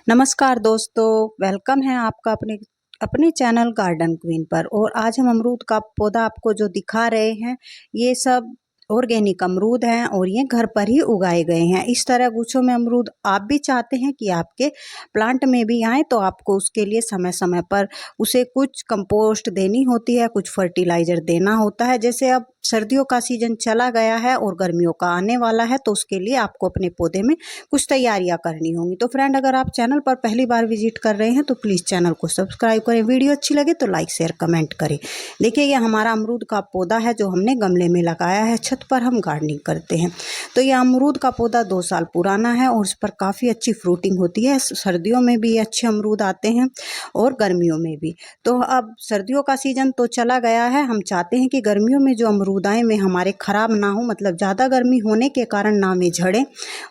नमस्कार दोस्तों, वेलकम है आपका अपने अपने चैनल गार्डन क्वीन पर। और आज हम अमरूद का पौधा आपको जो दिखा रहे हैं, ये सब ऑर्गेनिक अमरूद हैं और ये घर पर ही उगाए गए हैं। इस तरह गुच्छों में अमरूद आप भी चाहते हैं कि आपके प्लांट में भी आए, तो आपको उसके लिए समय समय पर उसे कुछ कंपोस्ट देनी होती है, कुछ फर्टिलाइज़र देना होता है। जैसे अब सर्दियों का सीज़न चला गया है और गर्मियों का आने वाला है, तो उसके लिए आपको अपने पौधे में कुछ तैयारियां करनी होंगी। तो फ्रेंड, अगर आप चैनल पर पहली बार विजिट कर रहे हैं तो प्लीज़ चैनल को सब्सक्राइब करें। वीडियो अच्छी लगे तो लाइक शेयर कमेंट करें। देखिए, ये हमारा अमरूद का पौधा है जो हमने गमले में लगाया है। छत पर हम गार्डनिंग करते हैं। तो ये अमरूद का पौधा 2 साल पुराना है और इस पर काफ़ी अच्छी फ्रूटिंग होती है। सर्दियों में भी अच्छे अमरूद आते हैं और गर्मियों में भी। तो अब सर्दियों का सीज़न तो चला गया है। हम चाहते हैं कि गर्मियों में जो अमरूद आए में हमारे ख़राब ना हो, मतलब ज़्यादा गर्मी होने के कारण ना में झड़े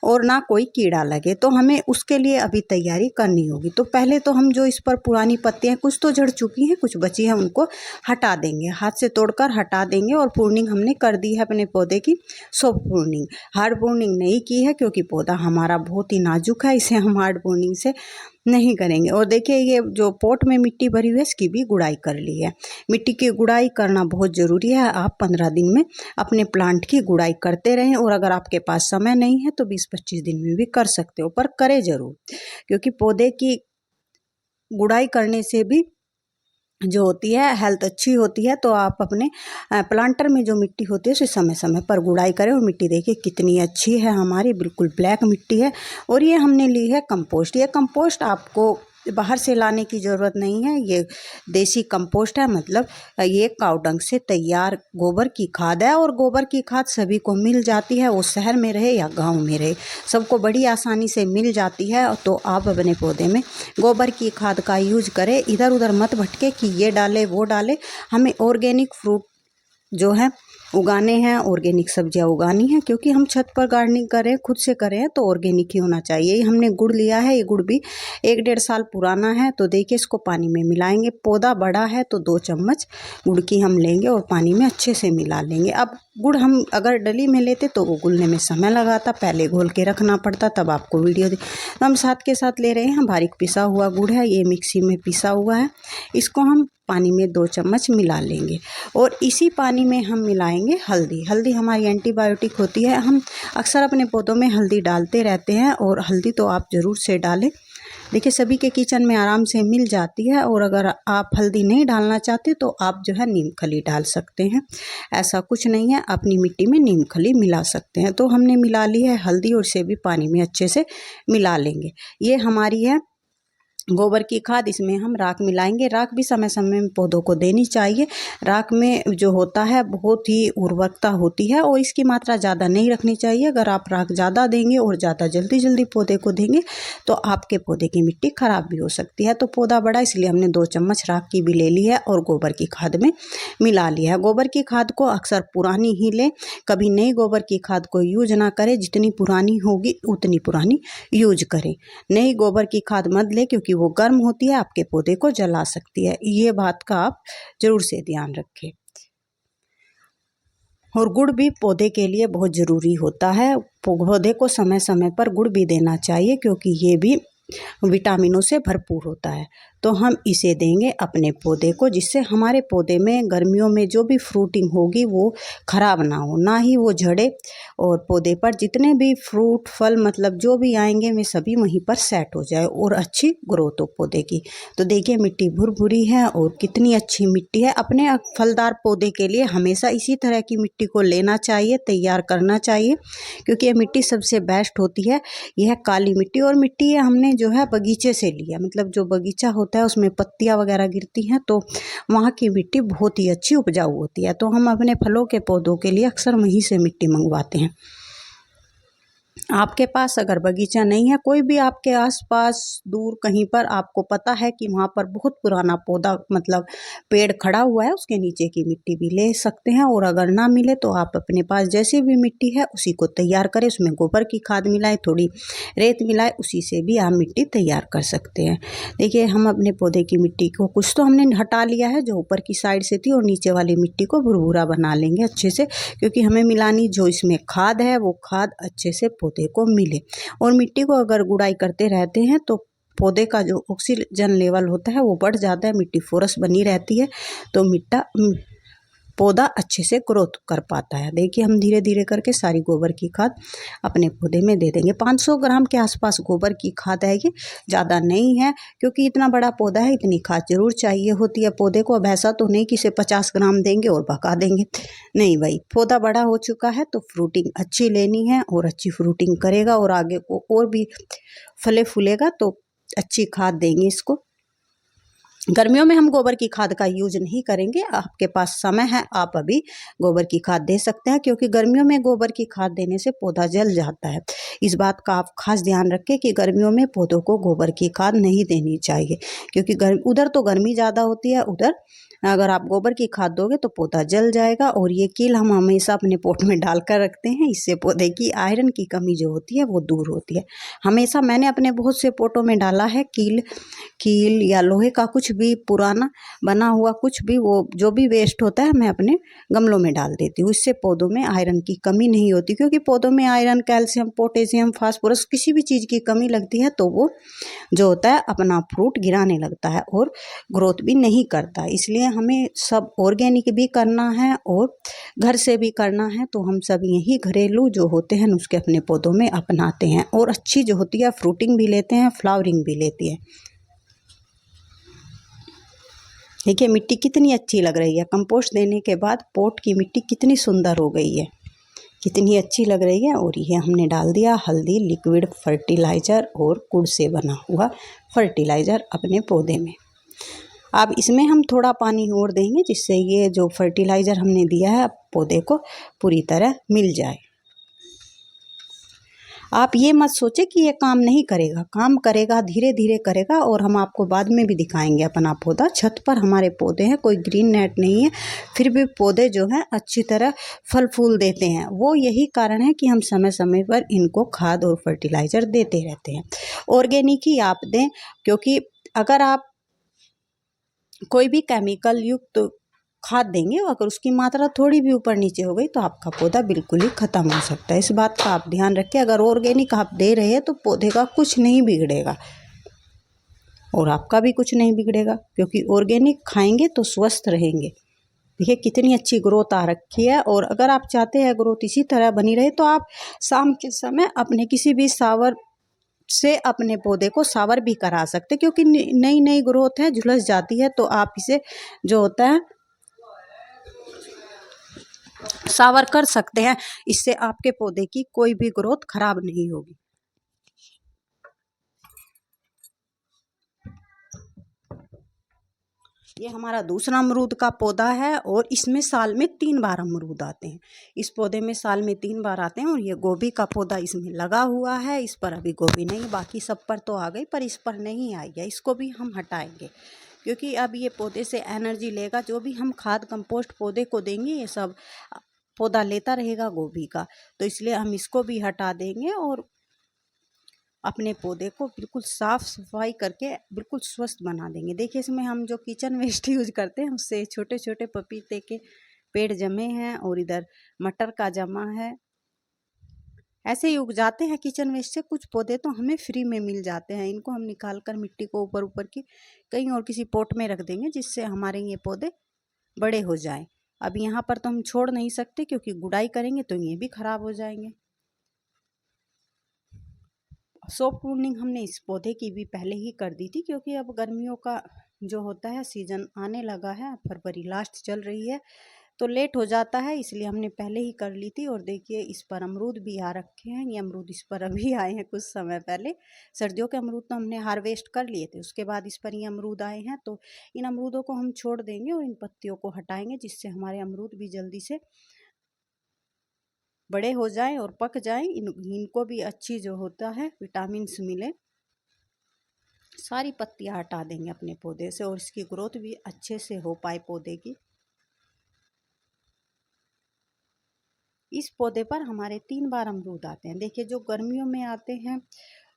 और ना कोई कीड़ा लगे। तो हमें उसके लिए अभी तैयारी करनी होगी। तो पहले तो हम जो इस पर पुरानी पत्तियां, कुछ तो झड़ चुकी हैं, कुछ बची हैं, उनको हटा देंगे। हाथ से तोड़कर हटा देंगे। और प्रूनिंग हमने कर दी है अपने पौधे की, सॉफ्ट प्रूनिंग। हार्ड प्रूनिंग नहीं की है क्योंकि पौधा हमारा बहुत ही नाजुक है, इसे हम हार्ड प्रूनिंग से नहीं करेंगे। और देखिए, ये जो पॉट में मिट्टी भरी हुई है, इसकी भी गुड़ाई कर ली है। मिट्टी की गुड़ाई करना बहुत ज़रूरी है। आप 15 दिन में अपने प्लांट की गुड़ाई करते रहें। और अगर आपके पास समय नहीं है तो 20-25 दिन में भी कर सकते हो, पर करें ज़रूर, क्योंकि पौधे की गुड़ाई करने से भी जो होती है हेल्थ अच्छी होती है। तो आप अपने प्लांटर में जो मिट्टी होती है उसे समय समय पर गुड़ाई करें। और मिट्टी देखिए कितनी अच्छी है हमारी, बिल्कुल ब्लैक मिट्टी है। और ये हमने ली है कंपोस्ट। ये कंपोस्ट आपको बाहर से लाने की ज़रूरत नहीं है। ये देसी कंपोस्ट है, मतलब ये काऊ डंग से तैयार गोबर की खाद है। और गोबर की खाद सभी को मिल जाती है, वो शहर में रहे या गांव में रहे, सबको बड़ी आसानी से मिल जाती है। तो आप अपने पौधे में गोबर की खाद का यूज करें। इधर उधर मत भटके कि ये डाले वो डाले। हमें ऑर्गेनिक फ्रूट जो है उगाने हैं, ऑर्गेनिक सब्जियां उगानी है, क्योंकि हम छत पर गार्डनिंग करें, खुद से करें, तो ऑर्गेनिक ही होना चाहिए। ये हमने गुड़ लिया है। ये गुड़ भी 1-1.5 साल पुराना है। तो देखिए, इसको पानी में मिलाएंगे। पौधा बड़ा है तो 2 चम्मच गुड़ की हम लेंगे और पानी में अच्छे से मिला लेंगे। अब गुड़ हम अगर डली में लेते तो वो घुलने में समय लगाता, पहले घोल के रखना पड़ता, तब आपको वीडियो तो हम साथ के साथ ले रहे हैं। बारीक पिसा हुआ गुड़ है, ये मिक्सी में पिसा हुआ है। इसको हम पानी में 2 चम्मच मिला लेंगे। और इसी पानी में हम मिलाएंगे हल्दी। हल्दी हमारी एंटीबायोटिक होती है। हम अक्सर अपने पौधों में हल्दी डालते रहते हैं, और हल्दी तो आप ज़रूर से डालें। देखिए, सभी के किचन में आराम से मिल जाती है। और अगर आप हल्दी नहीं डालना चाहते तो आप जो है नीम खली डाल सकते हैं। ऐसा कुछ नहीं है, अपनी मिट्टी में नीम खली मिला सकते हैं। तो हमने मिला ली है हल्दी, और इसे भी पानी में अच्छे से मिला लेंगे। ये हमारी है गोबर की खाद। इसमें हम राख मिलाएंगे। राख भी समय समय में पौधों को देनी चाहिए। राख में जो होता है बहुत ही उर्वरकता होती है, और इसकी मात्रा ज़्यादा नहीं रखनी चाहिए। अगर आप राख ज़्यादा देंगे और ज़्यादा जल्दी जल्दी पौधे को देंगे तो आपके पौधे की मिट्टी खराब भी हो सकती है। तो पौधा बड़ा, इसलिए हमने 2 चम्मच राख की भी ले ली है और गोबर की खाद में मिला लिया है। गोबर की खाद को अक्सर पुरानी ही लें, कभी नई गोबर की खाद को यूज ना करें। जितनी पुरानी होगी उतनी पुरानी यूज करें। नई गोबर की खाद मत लें, क्योंकि वो गर्म होती है, आपके पौधे को जला सकती है। ये बात का आप जरूर से ध्यान रखें। और गुड़ भी पौधे के लिए बहुत ज़रूरी होता है। पौधे को समय समय पर गुड़ भी देना चाहिए, क्योंकि ये भी विटामिनों से भरपूर होता है। तो हम इसे देंगे अपने पौधे को, जिससे हमारे पौधे में गर्मियों में जो भी फ्रूटिंग होगी वो ख़राब ना हो, ना ही वो झड़े। और पौधे पर जितने भी फ्रूट फल मतलब जो भी आएंगे वे सभी वहीं पर सेट हो जाए और अच्छी ग्रोथ हो पौधे की। तो देखिए, मिट्टी भुरभुरी है और कितनी अच्छी मिट्टी है। अपने फलदार पौधे के लिए हमेशा इसी तरह की मिट्टी को लेना चाहिए, तैयार करना चाहिए, क्योंकि ये मिट्टी सबसे बेस्ट होती है। यह काली मिट्टी, और मिट्टी हमने जो है बगीचे से लिया, मतलब जो बगीचा होता है उसमें पत्तियां वगैरह गिरती हैं, तो वहाँ की मिट्टी बहुत ही अच्छी उपजाऊ होती है। तो हम अपने फलों के पौधों के लिए अक्सर वहीं से मिट्टी मंगवाते हैं। आपके पास अगर बगीचा नहीं है, कोई भी आपके आसपास दूर कहीं पर आपको पता है कि वहाँ पर बहुत पुराना पौधा मतलब पेड़ खड़ा हुआ है, उसके नीचे की मिट्टी भी ले सकते हैं। और अगर ना मिले तो आप अपने पास जैसी भी मिट्टी है उसी को तैयार करें, उसमें गोबर की खाद मिलाएं, थोड़ी रेत मिलाएं, उसी से भी आप मिट्टी तैयार कर सकते हैं। देखिए, हम अपने पौधे की मिट्टी को कुछ तो हमने हटा लिया है जो ऊपर की साइड से थी, और नीचे वाली मिट्टी को भुरभुरा बना लेंगे अच्छे से, क्योंकि हमें मिलानी जो इसमें खाद है वो खाद अच्छे से पौधे को मिले। और मिट्टी को अगर गुड़ाई करते रहते हैं तो पौधे का जो ऑक्सीजन लेवल होता है वो बढ़ जाता है, मिट्टी फोरस बनी रहती है, तो पौधा अच्छे से ग्रोथ कर पाता है। देखिए हम धीरे धीरे करके सारी गोबर की खाद अपने पौधे में दे देंगे। 500 ग्राम के आसपास गोबर की खाद आएगी, ज़्यादा नहीं है, क्योंकि इतना बड़ा पौधा है, इतनी खाद जरूर चाहिए होती है पौधे को। अब ऐसा तो नहीं कि इसे 50 ग्राम देंगे और पका देंगे, नहीं भाई, पौधा बड़ा हो चुका है तो फ्रूटिंग अच्छी लेनी है और अच्छी फ्रूटिंग करेगा और आगे को और भी फले फूलेगा तो अच्छी खाद देंगे इसको। गर्मियों में हम गोबर की खाद का यूज नहीं करेंगे, आपके पास समय है आप अभी गोबर की खाद दे सकते हैं, क्योंकि गर्मियों में गोबर की खाद देने से पौधा जल जाता है। इस बात का आप खास ध्यान रखें कि गर्मियों में पौधों को गोबर की खाद नहीं देनी चाहिए, क्योंकि उधर तो गर्मी ज़्यादा होती है, उधर अगर आप गोबर की खाद दोगे तो पौधा जल जाएगा। और ये कील हम हमेशा अपने पोट में डालकर रखते हैं, इससे पौधे की आयरन की कमी जो होती है वो दूर होती है। हमेशा मैंने अपने बहुत से पोटों में डाला है कील या लोहे का कुछ भी पुराना बना हुआ कुछ भी, वो जो भी वेस्ट होता है मैं अपने गमलों में डाल देती हूँ। इससे पौधों में आयरन की कमी नहीं होती, क्योंकि पौधों में आयरन, कैल्शियम, पोटेशियम, फास्फोरस किसी भी चीज़ की कमी लगती है तो वो जो होता है अपना फ्रूट गिराने लगता है और ग्रोथ भी नहीं करता। इसलिए हमें सब ऑर्गेनिक भी करना है और घर से भी करना है, तो हम सब यही घरेलू जो होते हैं नुस्खे अपने पौधों में अपनाते हैं और अच्छी जो होती है फ्रूटिंग भी लेते हैं, फ्लावरिंग भी लेती है। देखिए मिट्टी कितनी अच्छी लग रही है, कंपोस्ट देने के बाद पोट की मिट्टी कितनी सुंदर हो गई है, कितनी अच्छी लग रही है। और ये हमने डाल दिया हल्दी लिक्विड फर्टिलाइज़र और गुड़ से बना हुआ फर्टिलाइज़र अपने पौधे में। अब इसमें हम थोड़ा पानी और देंगे, जिससे ये जो फर्टिलाइज़र हमने दिया है पौधे को पूरी तरह मिल जाए। आप ये मत सोचे कि ये काम नहीं करेगा, काम करेगा, धीरे धीरे करेगा। और हम आपको बाद में भी दिखाएंगे अपना पौधा। छत पर हमारे पौधे हैं, कोई ग्रीन नेट नहीं है, फिर भी पौधे जो हैं अच्छी तरह फल फूल देते हैं। वो यही कारण है कि हम समय समय पर इनको खाद और फर्टिलाइज़र देते रहते हैं। ऑर्गेनिक ही आप दें, क्योंकि अगर आप कोई भी केमिकल युक्त खाद देंगे, अगर उसकी मात्रा थोड़ी भी ऊपर नीचे हो गई तो आपका पौधा बिल्कुल ही ख़त्म हो सकता है। इस बात का आप ध्यान रखें। अगर ऑर्गेनिक आप दे रहे हैं तो पौधे का कुछ नहीं बिगड़ेगा और आपका भी कुछ नहीं बिगड़ेगा, क्योंकि ऑर्गेनिक खाएंगे तो स्वस्थ रहेंगे। देखिए कितनी अच्छी ग्रोथ आ रखी है। और अगर आप चाहते हैं ग्रोथ इसी तरह बनी रहे तो आप शाम के समय अपने किसी भी सावर से अपने पौधे को सावर भी करा सकते, क्योंकि नई नई ग्रोथ है, झुलस जाती है, तो आप इसे जो होता है सावर कर सकते हैं। इससे आपके पौधे की कोई भी ग्रोथ खराब नहीं होगी। ये हमारा दूसरा अमरूद का पौधा है और इसमें साल में 3 बार अमरूद आते हैं। इस पौधे में साल में 3 बार आते हैं। और ये गोभी का पौधा इसमें लगा हुआ है, इस पर अभी गोभी नहीं, बाकी सब पर तो आ गई, पर इस पर नहीं आई है। इसको भी हम हटाएंगे, क्योंकि अब ये पौधे से एनर्जी लेगा। जो भी हम खाद कंपोस्ट पौधे को देंगे ये सब पौधा लेता रहेगा गोभी का, तो इसलिए हम इसको भी हटा देंगे और अपने पौधे को बिल्कुल साफ सफाई करके बिल्कुल स्वस्थ बना देंगे। देखिए इसमें हम जो किचन वेस्ट यूज करते हैं उससे छोटे छोटे पपीते के पेड़ जमे हैं और इधर मटर का जमा है। ऐसे ही उग जाते हैं किचन वेस्ट से। कुछ पौधे तो हमें फ्री में मिल जाते हैं, इनको हम निकाल कर मिट्टी को ऊपर ऊपर की कहीं और किसी पोट में रख देंगे, जिससे हमारे ये पौधे बड़े हो जाएं। अब यहाँ पर तो हम छोड़ नहीं सकते, क्योंकि गुड़ाई करेंगे तो ये भी खराब हो जाएंगे। सॉफ्ट वुडनिंग हमने इस पौधे की भी पहले ही कर दी थी, क्योंकि अब गर्मियों का जो होता है सीज़न आने लगा है, फरवरी लास्ट चल रही है तो लेट हो जाता है, इसलिए हमने पहले ही कर ली थी। और देखिए इस पर अमरूद भी आ रखे हैं। ये अमरूद इस पर अभी आए हैं कुछ समय पहले। सर्दियों के अमरूद तो हमने हार्वेस्ट कर लिए थे, उसके बाद इस पर ये अमरूद आए हैं। तो इन अमरूदों को हम छोड़ देंगे और इन पत्तियों को हटाएंगे, जिससे हमारे अमरूद भी जल्दी से बड़े हो जाएं और पक जाएं। इनको भी अच्छी जो होता है विटामिन्स मिले। सारी पत्तियां हटा देंगे अपने पौधे से और इसकी ग्रोथ भी अच्छे से हो पाए पौधे की। इस पौधे पर हमारे 3 बार अमरूद आते हैं। देखिए जो गर्मियों में आते हैं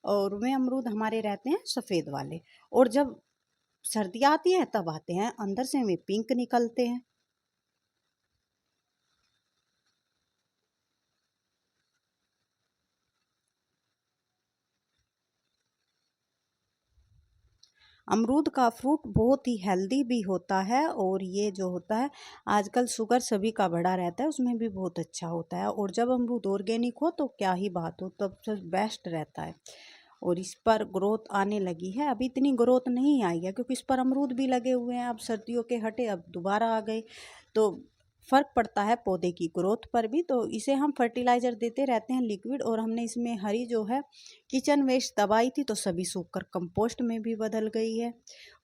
और वे अमरूद हमारे रहते हैं सफ़ेद वाले, और जब सर्दियाँ आती हैं तब आते हैं अंदर से वे पिंक निकलते हैं। अमरूद का फ्रूट बहुत ही हेल्दी भी होता है और ये जो होता है आजकल शुगर सभी का बढ़ा रहता है, उसमें भी बहुत अच्छा होता है। और जब अमरूद ऑर्गेनिक हो तो क्या ही बात हो, तब तो बेस्ट रहता है। और इस पर ग्रोथ आने लगी है, अभी इतनी ग्रोथ नहीं आई है क्योंकि इस पर अमरूद भी लगे हुए हैं। अब सर्दियों के हटे अब दोबारा आ गए तो फ़र्क पड़ता है पौधे की ग्रोथ पर भी। तो इसे हम फर्टिलाइज़र देते रहते हैं लिक्विड, और हमने इसमें हरी जो है किचन वेस्ट दबाई थी तो सभी सूखकर कंपोस्ट में भी बदल गई है।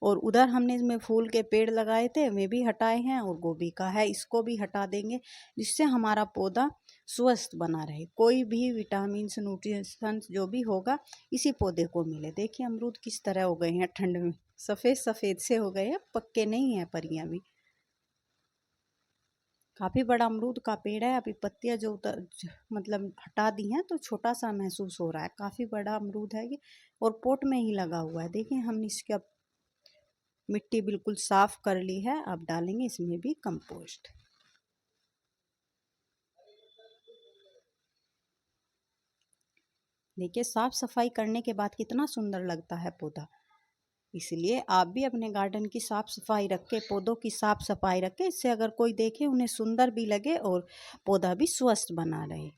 और उधर हमने इसमें फूल के पेड़ लगाए थे वे भी हटाए हैं, और गोभी का है इसको भी हटा देंगे, जिससे हमारा पौधा स्वस्थ बना रहे। कोई भी विटामिन न्यूट्रिशंस जो भी होगा इसी पौधे को मिले। देखिए अमरूद किस तरह हो गए हैं ठंड में, सफ़ेद सफ़ेद से हो गए हैं, पक्के नहीं हैं पर ये अभी। काफ़ी बड़ा अमरूद का पेड़ है, अभी पत्तियां जो मतलब हटा दी हैं तो छोटा सा महसूस हो रहा है। काफ़ी बड़ा अमरूद है ये, और पोट में ही लगा हुआ है। देखिए हमने इसकी अब मिट्टी बिल्कुल साफ कर ली है, अब डालेंगे इसमें भी कंपोस्ट। देखिए साफ सफाई करने के बाद कितना सुंदर लगता है पौधा। इसलिए आप भी अपने गार्डन की साफ सफाई रखें, पौधों की साफ सफाई रखें, इससे अगर कोई देखे उन्हें सुंदर भी लगे और पौधा भी स्वस्थ बना रहे।